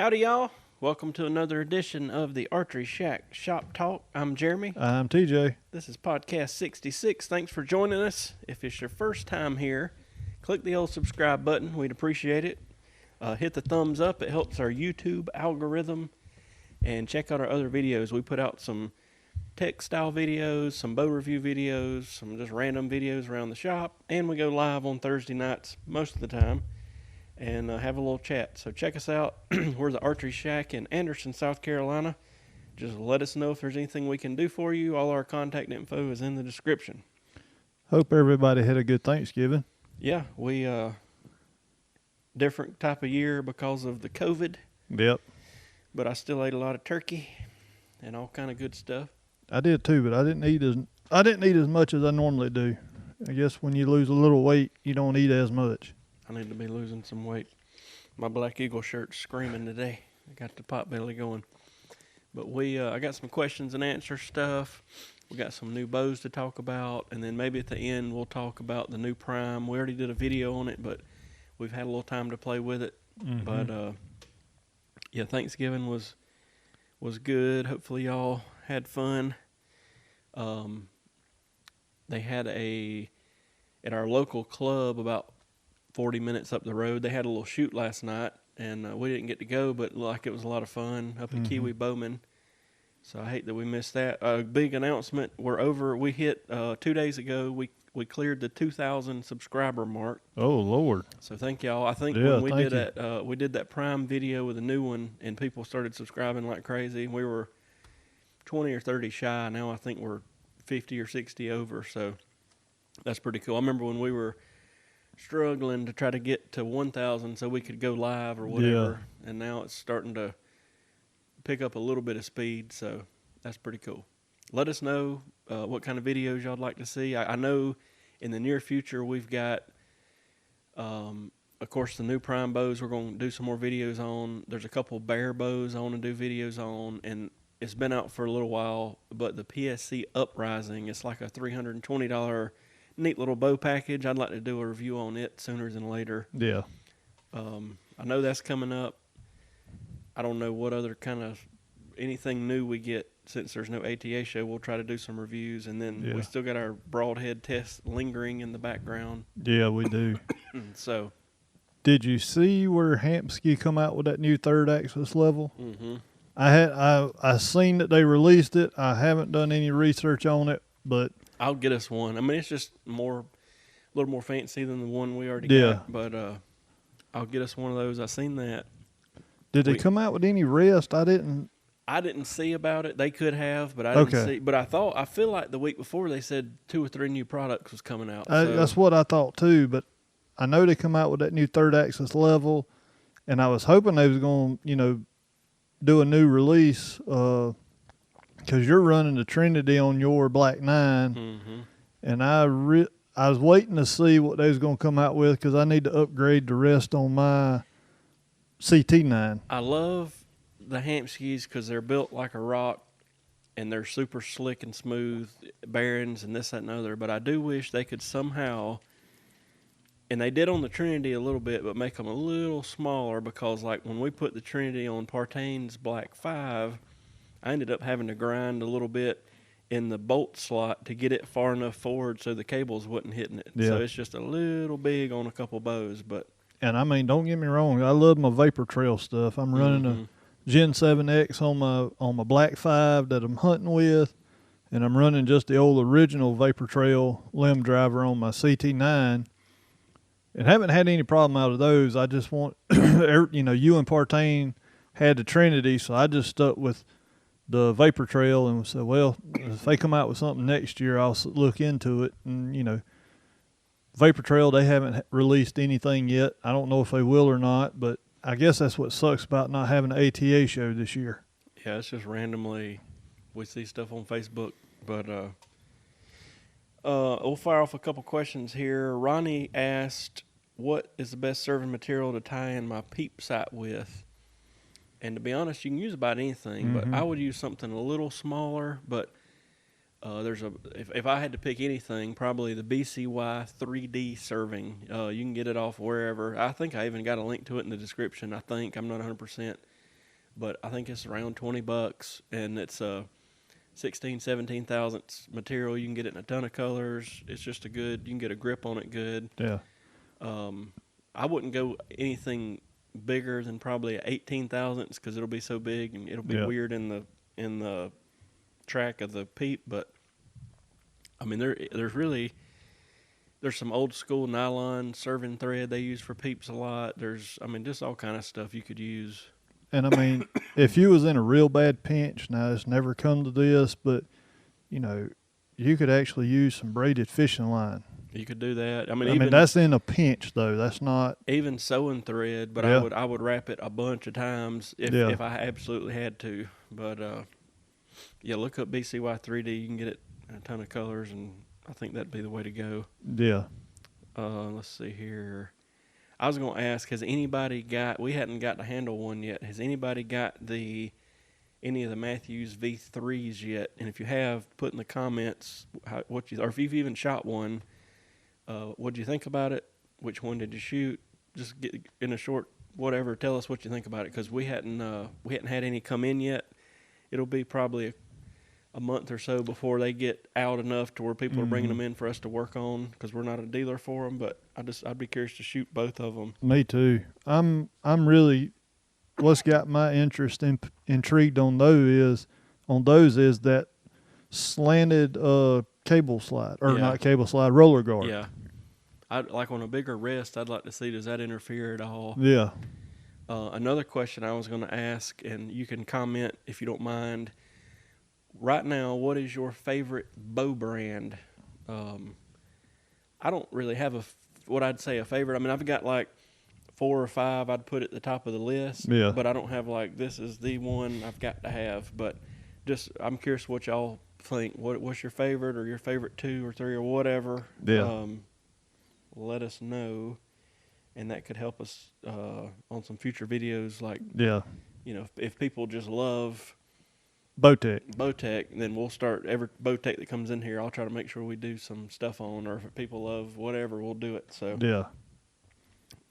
Howdy, y'all. Welcome to another edition of the Archeryshack Shop Talk. I'm Jeremy. I'm TJ. This is podcast 66. Thanks for joining us. If it's your first time here, click the old subscribe button. We'd appreciate it. Hit the thumbs up. It helps our YouTube algorithm. And check out our other videos. We put out some tech-style videos, some bow review videos, some just random videos around the shop. And we go live on Thursday nights most of the time and have a little chat. So check us out. We're the Archeryshack in Anderson, South Carolina. Just let us know if there's anything we can do for you. All our contact info is in the description. Hope everybody had a good Thanksgiving. Yeah, we different type of year because of the COVID. Yep. But I still ate a lot of turkey and all kind of good stuff. I did too, but I didn't eat as much as I normally do. I guess when you lose a little weight, you don't eat as much. I need to be losing some weight. My Black Eagle shirt's screaming today. I got the pot belly going. But I got some questions and answer stuff. We got some new bows to talk about, and then maybe at the end we'll talk about the new Prime. We already did a video on it, but we've had a little time to play with it. Mm-hmm. But yeah, Thanksgiving was good. Hopefully y'all had fun. They had at our local club about 40 minutes up the road, they had a little shoot last night, and we didn't get to go, but like it was a lot of fun up in Kiwi Bowman. So I hate that we missed that. A big announcement, we hit 2 days ago, we cleared the 2,000 subscriber mark. Oh, Lord. So thank y'all. I think Yeah, when we did that Prime video with a new one, and people started subscribing like crazy, we were 20 or 30 shy. Now I think we're 50 or 60 over, so that's pretty cool. I remember when we were struggling to try to get to 1,000 so we could go live or whatever, and now it's starting to pick up a little bit of speed, so that's pretty cool. Let us know what kind of videos y'all like to see. I know in the near future we've got, of course, the new Prime bows we're going to do some more videos on. There's a couple bear bows I want to do videos on, and it's been out for a little while, but the PSC Uprising, it's like a $320 neat little bow package. I'd like to do a review on it sooner than later. Yeah. I know that's coming up. I don't know what other kind of anything new we get since there's no ATA show. We'll try to do some reviews, and then we still got our broadhead test lingering in the background. Yeah, we do. So, did you see where Hampsky come out with that new third axis level? Mm-hmm. I seen that they released it. I haven't done any research on it, but I'll get us one. I mean, it's just a little more fancy than the one we already got. But I'll get us one of those. I seen that. Did they come out with any rest? I didn't see about it. They could have, but I didn't see. But I feel like the week before they said 2 or 3 new products was coming out. That's what I thought too. But I know they come out with that new third axis level, and I was hoping they was going to, do a new release. Because you're running the Trinity on your Black 9, and I was waiting to see what they was going to come out with because I need to upgrade the rest on my CT9. I love the Hampskys because they're built like a rock, and they're super slick and smooth, bearings and this, that, and other. But I do wish they could somehow, and they did on the Trinity a little bit, but make them a little smaller because like when we put the Trinity on Partaine's Black 5, I ended up having to grind a little bit in the bolt slot to get it far enough forward so the cables wasn't hitting it. Yeah. So it's just a little big on a couple bows. And I mean, don't get me wrong, I love my Vapor Trail stuff. I'm running a Gen 7X on my Black 5 that I'm hunting with, and I'm running just the old original Vapor Trail limb driver on my CT9. And haven't had any problem out of those. I just want, you and Partain had the Trinity, so I just stuck with the Vapor Trail and said, well, if they come out with something next year, I'll look into it. And, Vapor Trail, they haven't released anything yet. I don't know if they will or not, but I guess that's what sucks about not having an ATA show this year. Yeah, it's just randomly we see stuff on Facebook. But we'll fire off a couple questions here. Ronnie asked, what is the best serving material to tie in my peep sight with? And to be honest, you can use about anything, but I would use something a little smaller. But if I had to pick anything, probably the BCY 3D serving. You can get it off wherever. I think I even got a link to it in the description. I'm not 100%. but I think it's around $20, and it's a 16, 17 thousandths material. You can get it in a ton of colors. It's just you can get a grip on it good. Yeah. I wouldn't go anything bigger than probably a 18 thousandths because it'll be so big and it'll be weird in the track of the peep. But I mean, there's some old school nylon serving thread they use for peeps a lot. Just all kind of stuff you could use. And I mean, if you was in a real bad pinch, now it's never come to this, but you could actually use some braided fishing line. You could do that. I mean, even that's in a pinch though. That's not even sewing thread, but I would wrap it a bunch of times if I absolutely had to. But look up BCY 3D. You can get it in a ton of colors, and I think that'd be the way to go. Yeah. Let's see here. I was going to ask, has anybody we hadn't got to handle one yet. Has anybody got any of the Matthews V3s yet? And if you have, put in the comments or if you've even shot one, what'd you think about it? Which one did you shoot? Just get in a short whatever. Tell us what you think about it, because we hadn't had any come in yet. It'll be probably a month or so before they get out enough to where people are bringing them in for us to work on, because we're not a dealer for them. But I'd be curious to shoot both of them. Me too. I'm really, what's got my interest intrigued on those is that slanted cable slide, or not cable slide, roller guard. Yeah. Like on a bigger wrist, I'd like to see, does that interfere at all? Yeah. Another question I was going to ask, and you can comment if you don't mind. Right now, what is your favorite bow brand? I don't really have what I'd say a favorite. I mean, I've got like 4 or 5 I'd put at the top of the list. Yeah. But I don't have like, this is the one I've got to have. But I'm curious what y'all think. What's your favorite, or your favorite 2 or 3 or whatever? Yeah. Let us know, and that could help us on some future videos. Like, if people just love Bowtech, then we'll start every Bowtech that comes in here. I'll try to make sure we do some stuff on, or if people love whatever, we'll do it. So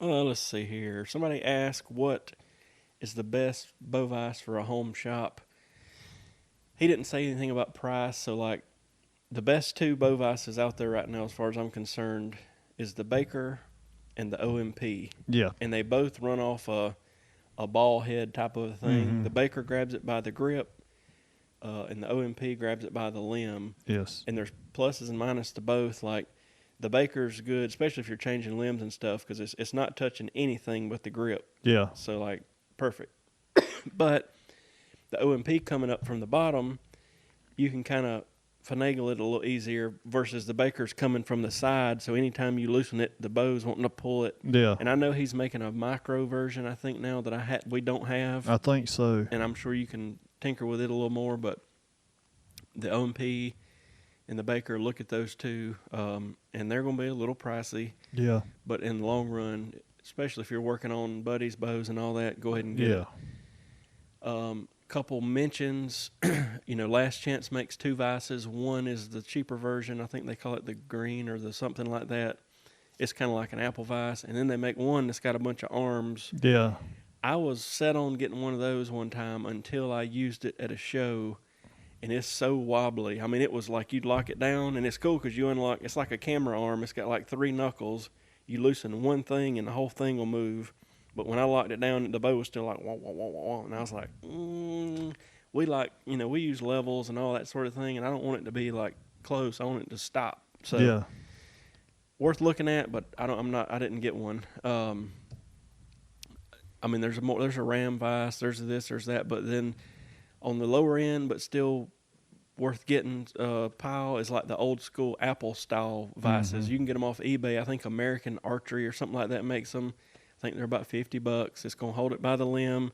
let's see here. Somebody asked, what is the best bow vise for a home shop? He didn't say anything about price, so like the best 2 bow vices out there right now, as far as I'm concerned, is the Baker and the OMP. Yeah. And they both run off a ball head type of a thing. Mm-hmm. The Baker grabs it by the grip, and the OMP grabs it by the limb. Yes. And there's pluses and minuses to both. Like, the Baker's good, especially if you're changing limbs and stuff, because it's not touching anything but the grip. Yeah. So, like, perfect. But the OMP coming up from the bottom, you can kind of finagle it a little easier, versus the Baker's coming from the side. So anytime you loosen it, the bow's wanting to pull it. Yeah. And I know he's making a micro version, I think, now that we don't have. I think so. And I'm sure you can tinker with it a little more, but the OMP and the Baker, look at those 2, and they're going to be a little pricey. Yeah. But in the long run, especially if you're working on buddies' bows and all that, go ahead and get it. Couple mentions, Last Chance makes 2 vices. One is the cheaper version. I think they call it the green or the something like that. It's kind of like an apple vise. And then they make one that's got a bunch of arms. Yeah. I was set on getting one of those one time until I used it at a show, and it's so wobbly. I mean, it was like you'd lock it down, and it's cool because you unlock. It's like a camera arm. It's got like 3 knuckles. You loosen one thing, and the whole thing will move. But when I locked it down, the bow was still like wah, wah, wah, wah, wah. And I was like, we use levels and all that sort of thing, and I don't want it to be like close. I want it to stop. So worth looking at, but I didn't get one. I mean, there's a ram vise, there's this, there's that, but then on the lower end, but still worth getting pile is like the old school Apple style vices. Mm-hmm. You can get them off eBay. I think American Archery or something like that makes them. I think they're about $50. It's going to hold it by the limb.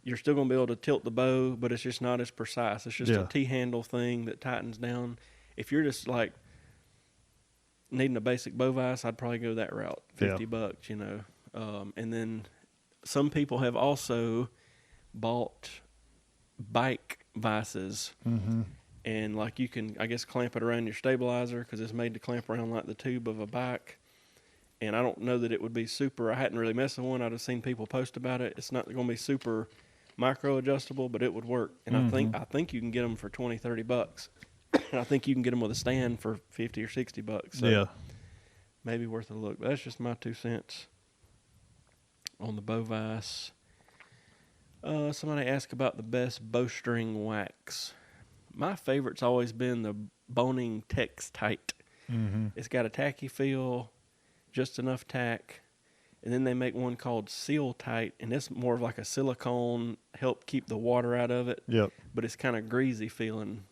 You're still going to be able to tilt the bow, but it's just not as precise. It's just a T-handle thing that tightens down. If you're just like needing a basic bow vise, I'd probably go that route, $50, and then some people have also bought bike vices, and like you can, I guess, clamp it around your stabilizer because it's made to clamp around like the tube of a bike. And I don't know that it would be super. I hadn't really messed with one. I'd have seen people post about it. It's not going to be super micro adjustable, but it would work. And I think you can get them for $20-$30, and I think you can get them with a stand for $50 or $60. So Yeah. maybe worth a look. But that's just my 2 cents on the Bowvice. Somebody asked about the best bowstring wax. My favorite's always been the Boning Tex-Tite. Mm-hmm. It's got a tacky feel, just enough tack. And then they make one called Seal Tight, and it's more of like a silicone, help keep the water out of it. Yep. But it's kind of greasy feeling.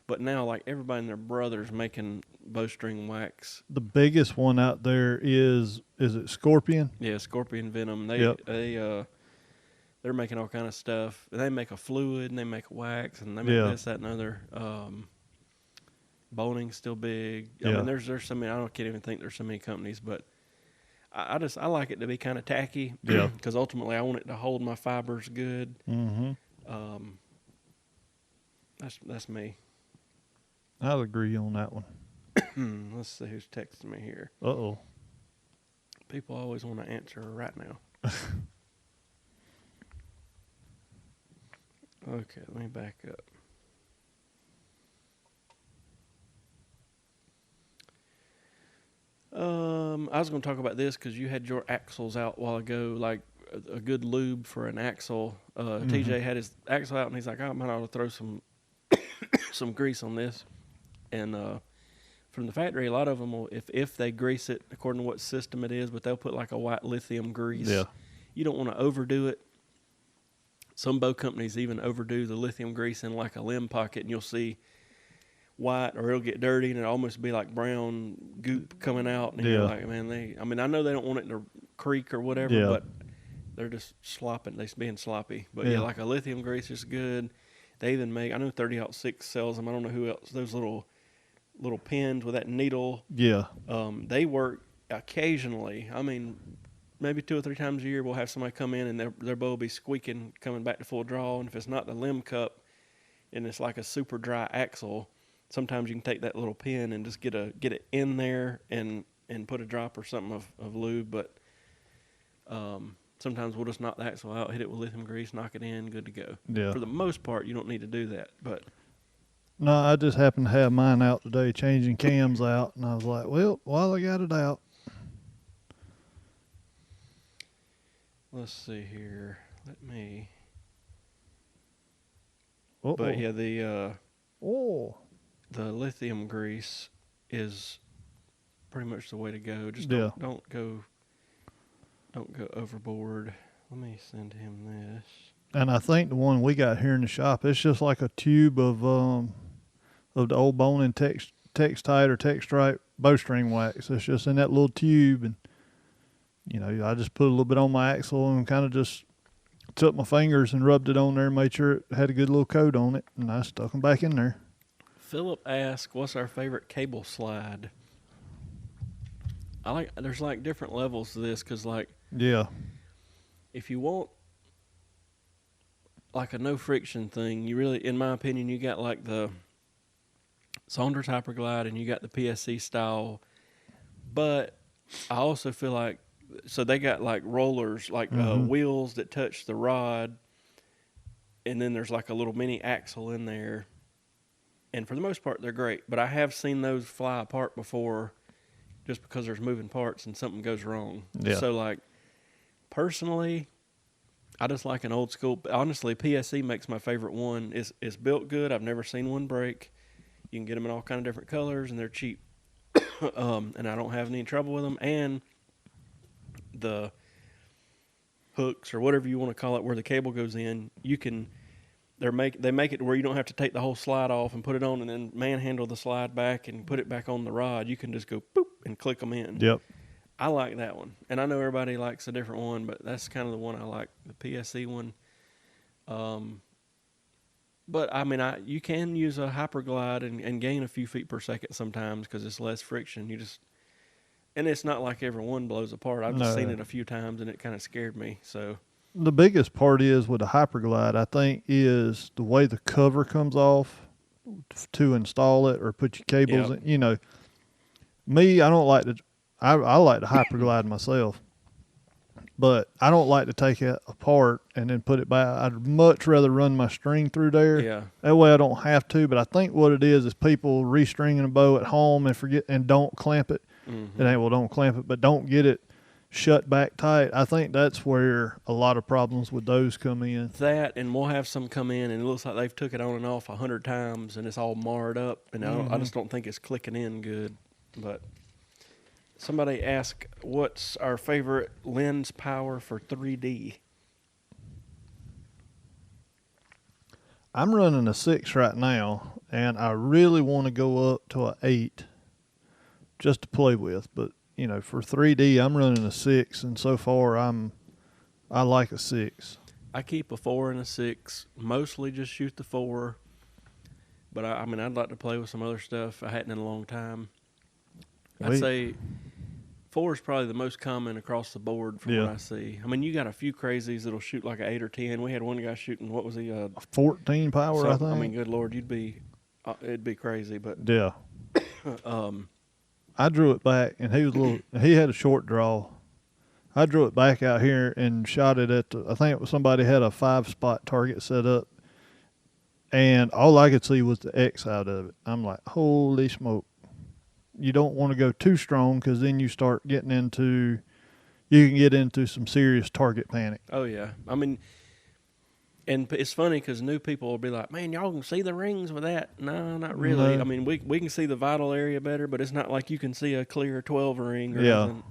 But now, like, everybody and their brother's making bowstring wax. The biggest one out there is it Scorpion? Yeah, Scorpion Venom. They're making all kind of stuff. They make a fluid, and they make a wax, and they make this, that, and other. Boning's still big. I mean, there's so many. Can't even think there's so many companies, but I like it to be kind of tacky. Yeah. Because ultimately, I want it to hold my fibers good. Mm-hmm. That's me. I'll agree on that one. Let's see who's texting me here. Uh-oh. People always want to answer right now. Okay, let me back up. I was going to talk about this because you had your axles out a while ago, like a good lube for an axle. TJ had his axle out, and he's like, I might ought to throw some some grease on this. And from the factory, a lot of them will, if they grease it according to what system it is, but they'll put like a white lithium grease. Yeah. You don't want to overdo it. Some bow companies even overdo the lithium grease in like a limb pocket, and you'll see white, or it'll get dirty, and it'll almost be like brown goop coming out. And you're like, man, I know they don't want it to creak or whatever, but they're just slopping. They're being sloppy. But yeah, like a lithium grease is good. They even make, I know 30-06 sells them. I don't know who else. Those little pins with that needle. Yeah. They work occasionally. I mean, maybe 2 or 3 times a year we'll have somebody come in and their bow will be squeaking coming back to full draw. And if it's not the limb cup and it's like a super dry axle, sometimes you can take that little pin and just get it in there and put a drop or something of lube. But sometimes we'll just knock the axle out, hit it with lithium grease, knock it in, good to go. Yeah. For the most part, you don't need to do that. But no, I just happened to have mine out today, changing cams out, and I was like, well, while I got it out. Let's see here. Let me. Uh-oh. But yeah, the lithium grease is pretty much the way to go. Just don't go overboard. Let me send him this. And I think the one we got here in the shop, it's just like a tube of the old Boning Tex-Tite or Tex-Stripe bowstring wax. It's just in that little tube, and I just put a little bit on my axle and kind of just took my fingers and rubbed it on there and made sure it had a good little coat on it, and I stuck them back in there. Philip asked, what's our favorite cable slide? There's like different levels to this, because if you want like a no friction thing, you really, in my opinion, you got like the Saunders Hyperglide and you got the PSC style, but I also feel like, so they got like rollers, like wheels that touch the rod, and then there's like a little mini axle in there, and for the most part they're great, but I have seen those fly apart before just because there's moving parts and something goes wrong. So like personally, I just like an old school. Honestly, PSC makes my favorite one. It's built good. I've never seen one break. You can get them in all kind of different colors, and they're cheap. And I don't have any trouble with them. And the hooks, or whatever you want to call it, where the cable goes in, they make it where you don't have to take the whole slide off and put it on and then manhandle the slide back and put it back on the rod. You can just go boop and click them in. Yep. I like that one. And I know everybody likes a different one, but that's kind of the one I like, the PSC one. But I mean, you can use a Hyperglide and gain a few feet per second sometimes because it's less friction. And it's not like every one blows apart. I've just seen it a few times and it kind of scared me. So the biggest part is with a Hyperglide, I think, is the way the cover comes off to install it or put your cables in. Me, I don't like to. I like the Hyperglide myself, but I don't like to take it apart and then put it back. I'd much rather run my string through there. Yeah. That way I don't have to. But I think what it is people restringing a bow at home and forget and don't clamp it. Mm-hmm. It ain't, well, don't clamp it, but don't get it shut back tight. I think that's where a lot of problems with those come in. That, and we'll have some come in and it looks like they've took it on and off 100 times and it's all marred up, and I just don't think it's clicking in good. But somebody asked, what's our favorite lens power for 3D? I'm running a 6 right now, and I really want to go up to a 8 just to play with. But, you know, for 3D, I'm running a 6, and so far I like a 6. I keep a 4 and a 6, mostly just shoot the 4. But, I mean, I'd like to play with some other stuff I hadn't in a long time. I'd say 4 is probably the most common across the board from what I see. I mean, you got a few crazies that'll shoot like an 8 or 10. We had one guy shooting, what was he? 14 power, I think. I mean, good Lord, it'd be crazy. But yeah. I drew it back, and he had a short draw. I drew it back out here and shot it at I think it was somebody had a 5-spot target set up, and all I could see was the X out of it. I'm like, holy smoke. You don't want to go too strong because then you start getting into, you can get into some serious target panic. Oh, yeah. I mean, and it's funny because new people will be like, man, y'all can see the rings with that. No, not really. No. I mean, we can see the vital area better, but it's not like you can see a clear 12 ring or anything.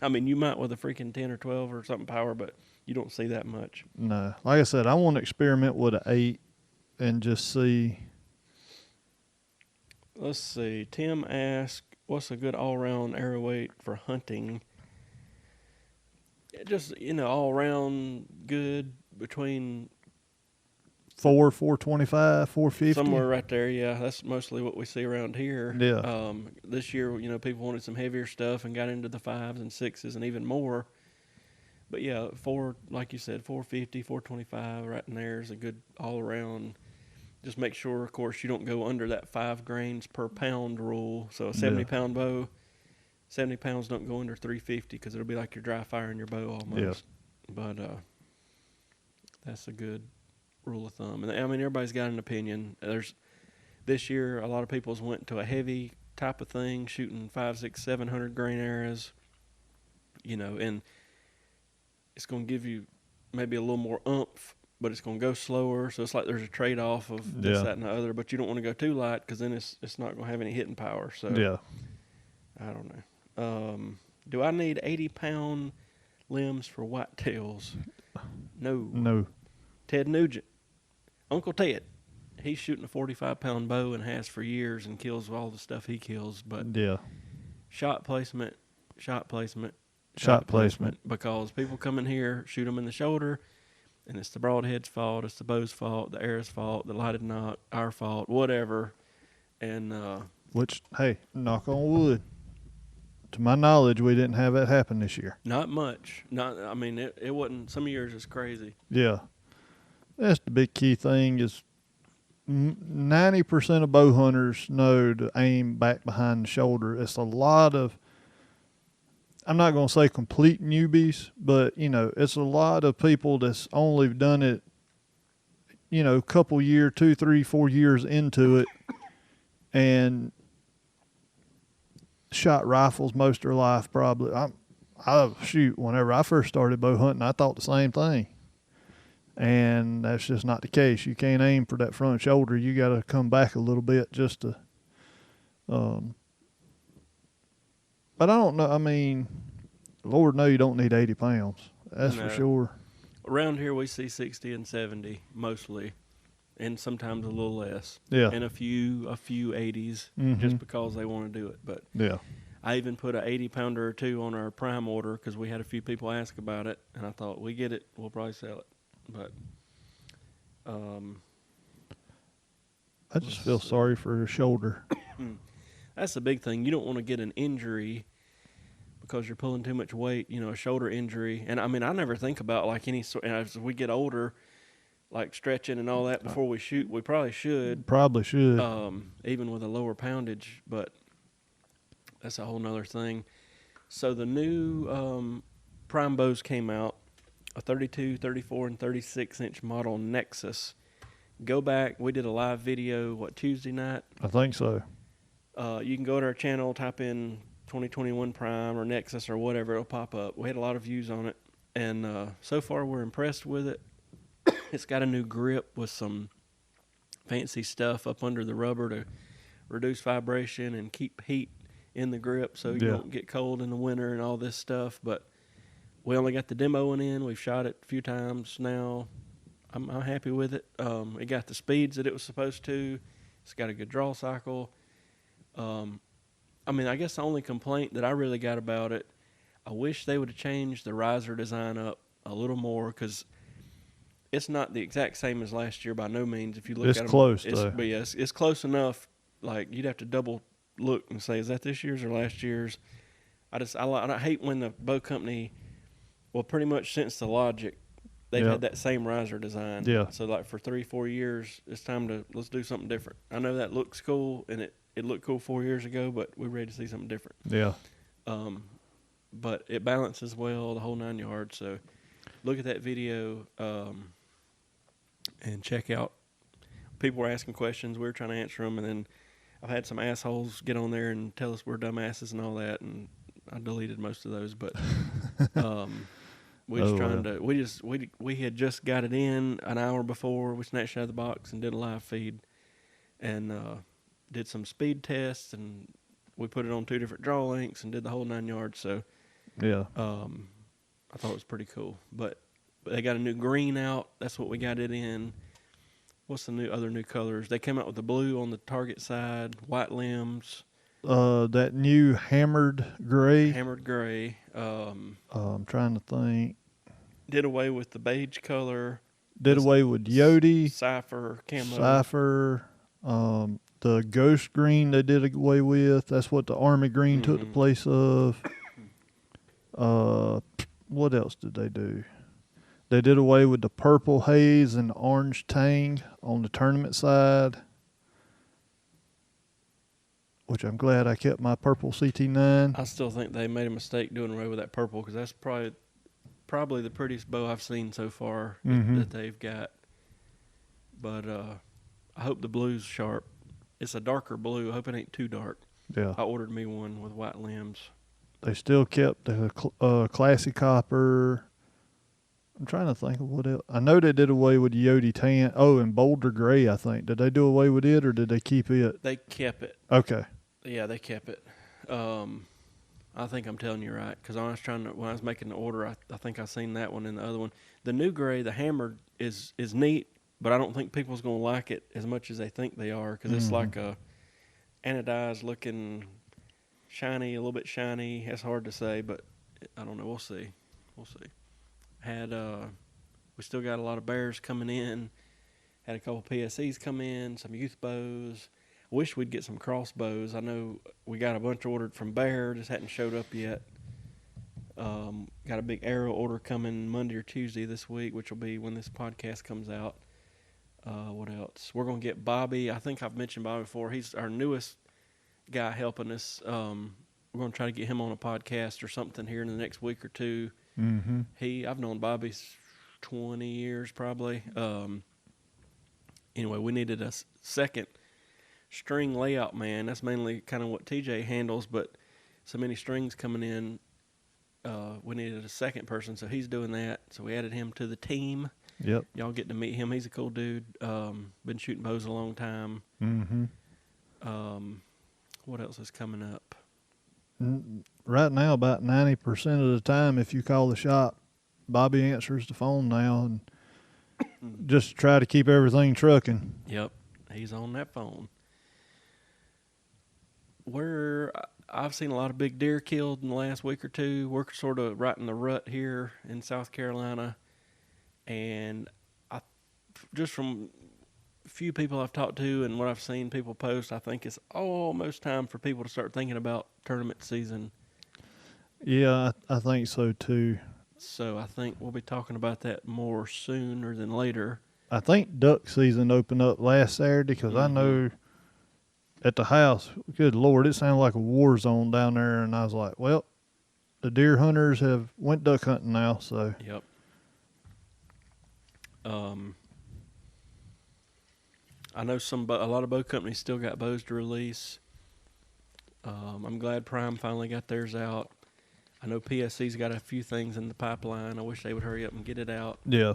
I mean, you might with a freaking 10 or 12 or something power, but you don't see that much. No. Like I said, I want to experiment with an 8 and just see. Let's see. Tim asked, what's a good all-around arrow weight for hunting? Just, all around good between 425, 450. somewhere right there. Yeah, that's mostly what we see around here. Yeah. This year, people wanted some heavier stuff and got into the 5s and 6s and even more. But yeah, like you said, 450, 425, right in there is a good all-around. Just make sure, of course, you don't go under that 5 grains per pound rule. So a 70-pound bow, 70 pounds don't go under 350 because it'll be like you're dry firing your bow almost. Yeah. But that's a good rule of thumb. And I mean, everybody's got an opinion. This year, a lot of people's went to a heavy type of thing, shooting 500, 600, 700 grain arrows, and it's going to give you maybe a little more oomph, but it's going to go slower. So it's like there's a trade-off of this, that, and the other. But you don't want to go too light because then it's not going to have any hitting power. So yeah, I don't know. Do I need 80-pound limbs for whitetails? No. Ted Nugent, Uncle Ted, he's shooting a 45-pound bow and has for years and kills all the stuff he kills. But shot placement. Because people come in here, shoot them in the shoulder, and it's the broadhead's fault, it's the bow's fault, the arrow's fault, the lighted knock, our fault, whatever. And which, hey, knock on wood. To my knowledge, we didn't have that happen this year. Not much. I mean, it wasn't. Some years it's crazy. Yeah, that's the big key thing is 90% of bow hunters know to aim back behind the shoulder. It's a lot of, I'm not going to say complete newbies, but, it's a lot of people that's only done it, a couple years, 2, 3, 4 years into it, and shot rifles most of their life probably. Whenever I first started bow hunting, I thought the same thing. And that's just not the case. You can't aim for that front shoulder. You got to come back a little bit just to but I don't know. I mean, Lord, no, you don't need 80 pounds. That's for sure. Around here, we see 60 and 70 mostly, and sometimes a little less. Yeah. And a few 80s just because they want to do it. But yeah, I even put an 80-pounder or 2 on our prime order because we had a few people ask about it, and I thought, we get it, we'll probably sell it. But I just feel sorry for her shoulder. That's the big thing. You don't want to get an injury because you're pulling too much weight, a shoulder injury. And I mean, I never think about like any sort, as we get older, like stretching and all that before we shoot. We probably should. Even with a lower poundage, but that's a whole nother thing. So the new prime bows came out, a 32, 34, and 36-inch model Nexus. Go back. We did a live video, Tuesday night? I think so. You can go to our channel, type in 2021 Prime or Nexus or whatever. It'll pop up. We had a lot of views on it. And so far, we're impressed with it. It's got a new grip with some fancy stuff up under the rubber to reduce vibration and keep heat in the grip so you don't get cold in the winter and all this stuff. But we only got the demoing in. We've shot it a few times now. I'm happy with it. It got the speeds that it was supposed to. It's got a good draw cycle. I guess the only complaint that I really got about it, I wish they would have changed the riser design up a little more, because it's not the exact same as last year by no means. If you look at them, close, though. But yes, it's close enough. Like, you'd have to double look and say, is that this year's or last year's? I hate when the bow company, well, pretty much since the Logic, they've had that same riser design. Yeah. So, like, for 3-4 years, it's time to, let's do something different. I know that looks cool, and it looked cool 4 years ago, but we're ready to see something different. Yeah. But it balances well, the whole 9 yards. So, look at that video and check out. People were asking questions. We were trying to answer them, and then I've had some assholes get on there and tell us we're dumbasses and all that, and I deleted most of those. But we had just got it in an hour before. We snatched it out of the box and did a live feed, and did some speed tests, and we put it on 2 different draw lengths and did the whole 9 yards. So yeah, I thought it was pretty cool. But they got a new green out. That's what we got it in. What's the other new colors? They came out with the blue on the target side, white limbs. That new hammered gray. Hammered gray. I'm trying to think. Did away with the beige color. Did away with Yodi. Cipher, camo. Cipher. The ghost green they did away with. That's what the army green took the place of. What else did they do? They did away with the purple haze and the orange tang on the tournament side, which I'm glad I kept my purple CT9. I still think they made a mistake doing away with that purple, because that's probably the prettiest bow I've seen so far that they've got. But I hope the blue's sharp. It's a darker blue. I hope it ain't too dark. Yeah. I ordered me one with white limbs. They still kept the classy copper. I'm trying to think of what else. I know they did away with Yodi tan. Oh, and Boulder Gray, I think. Did they do away with it, or did they keep it? They kept it. Okay. Yeah, they kept it. I think I'm telling you right, because when I was making the order, I think I seen that one and the other one. The new gray, the hammered, is neat, but I don't think people's going to like it as much as they think they are, because it's like a anodized looking shiny, a little bit shiny. It's hard to say, but I don't know. We'll see. We still got a lot of bears coming in. Had a couple PSEs come in, some youth bows. Wish we'd get some crossbows. I know we got a bunch ordered from Bear, just hadn't showed up yet. Got a big arrow order coming Monday or Tuesday this week, which will be when this podcast comes out. What else? We're going to get Bobby. I think I've mentioned Bobby before. He's our newest guy helping us. We're going to try to get him on a podcast or something here in the next week or two. I've known Bobby 20 years probably. Anyway, we needed a second string layout man. That's mainly kind of what TJ handles, but so many strings coming in, we needed a second person, so he's doing that. So we added him to the team. Yep. Y'all get to meet him. He's a cool dude. Been shooting bows a long time. What else is coming up? Right now, about 90% of the time, if you call the shop, Bobby answers the phone now, and just try to keep everything trucking. Yep, he's on that phone. I've seen a lot of big deer killed in the last week or two. We're sort of right in the rut here in South Carolina, and just from a few people I've talked to and what I've seen people post, I think it's almost time for people to start thinking about tournament season. Yeah, I think so too. So I think we'll be talking about that more sooner than later. I think duck season opened up last Saturday, because I know at the house, good Lord, it sounded like a war zone down there, and I was like, well, the deer hunters have went duck hunting now. So Yep. I know a lot of bow companies still got bows to release. I'm glad Prime finally got theirs out. I know PSC's got a few things in the pipeline. I wish they would hurry up and get it out. yeah,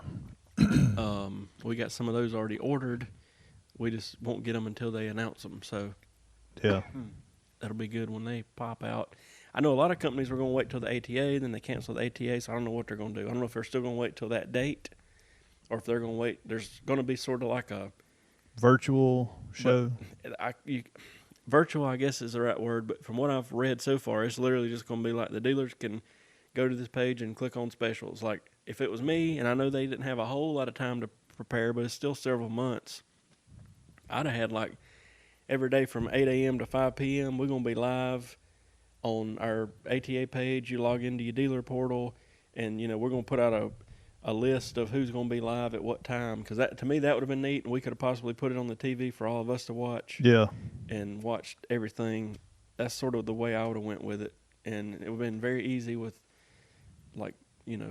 We got some of those already ordered. We just won't get them until they announce them. So yeah, that'll be good when they pop out. I know a lot of companies were going to wait till the ATA, then they canceled the ATA, so I don't know what they're going to do. I don't know if they're still going to wait till that date or if they're going to wait. There's going to be sort of like a virtual show. virtual, I guess is the right word, but from what I've read so far, it's literally just going to be like the dealers can go to this page and click on specials. Like if it was me, and I know they didn't have a whole lot of time to prepare, but it's still several months, I'd have had like every day from 8 a.m. to 5 p.m. we're going to be live on our ATA page. You log into your dealer portal, and we're going to put out a list of who's going to be live at what time, because that, to me, that would have been neat, and we could have possibly put it on the TV for all of us to watch. Yeah, And watched everything. That's sort of the way I would have went with it, and it would have been very easy with like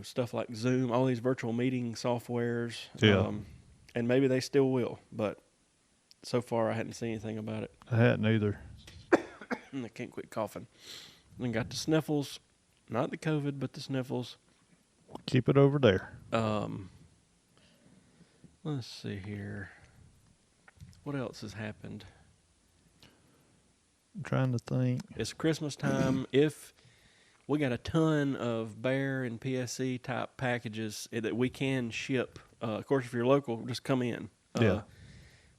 stuff like Zoom, all these virtual meeting softwares. Yeah. And maybe they still will, but so far I hadn't seen anything about it. I hadn't either. I can't quit coughing. And got the sniffles, not the COVID, but the sniffles. Keep it over there. Let's see here. What else has happened? I'm trying to think. It's Christmas time. If we got a ton of Bear and PSC type packages that we can ship. Of course, if you're local, just come in. Yeah.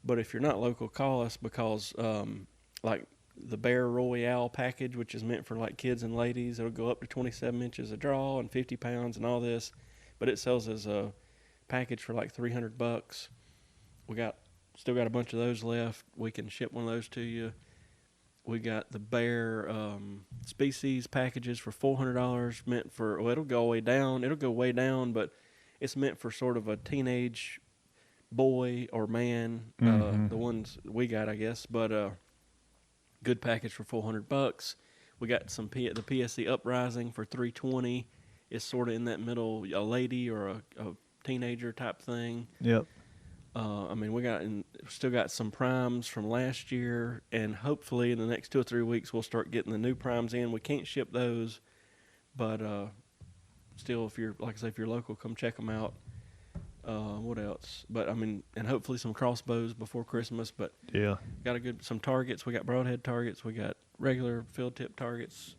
But if you're not local, call us, because like the Bear Royale package, which is meant for like kids and ladies, it'll go up to 27 inches a draw and 50 pounds and all this. But it sells as a package for like $300. We still got a bunch of those left. We can ship one of those to you. We got the Bear species packages for $400, meant for, well, it'll go way down. It'll go way down, but it's meant for sort of a teenage boy or man, the ones we got, I guess. But good package for $400. We got the PSC Uprising for $320. It's sort of in that middle, a lady or a teenager type thing. Yep. We still got some primes from last year, and hopefully in the next 2 or 3 weeks we'll start getting the new primes in. We can't ship those, but still, if you're local, come check them out. What else? But and hopefully some crossbows before Christmas. But yeah, got some targets. We got broadhead targets. We got regular field tip targets,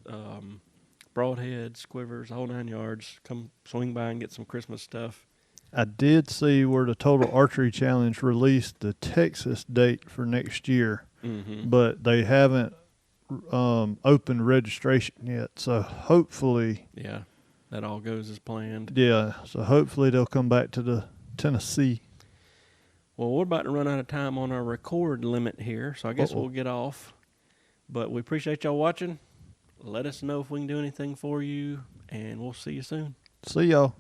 broadheads, quivers, the whole 9 yards. Come swing by and get some Christmas stuff. I did see where the Total Archery Challenge released the Texas date for next year, but they haven't opened registration yet. So hopefully, yeah, that all goes as planned. Yeah, so hopefully they'll come back to the Tennessee. Well, we're about to run out of time on our record limit here, so I guess we'll get off. But we appreciate y'all watching. Let us know if we can do anything for you, and we'll see you soon. See y'all.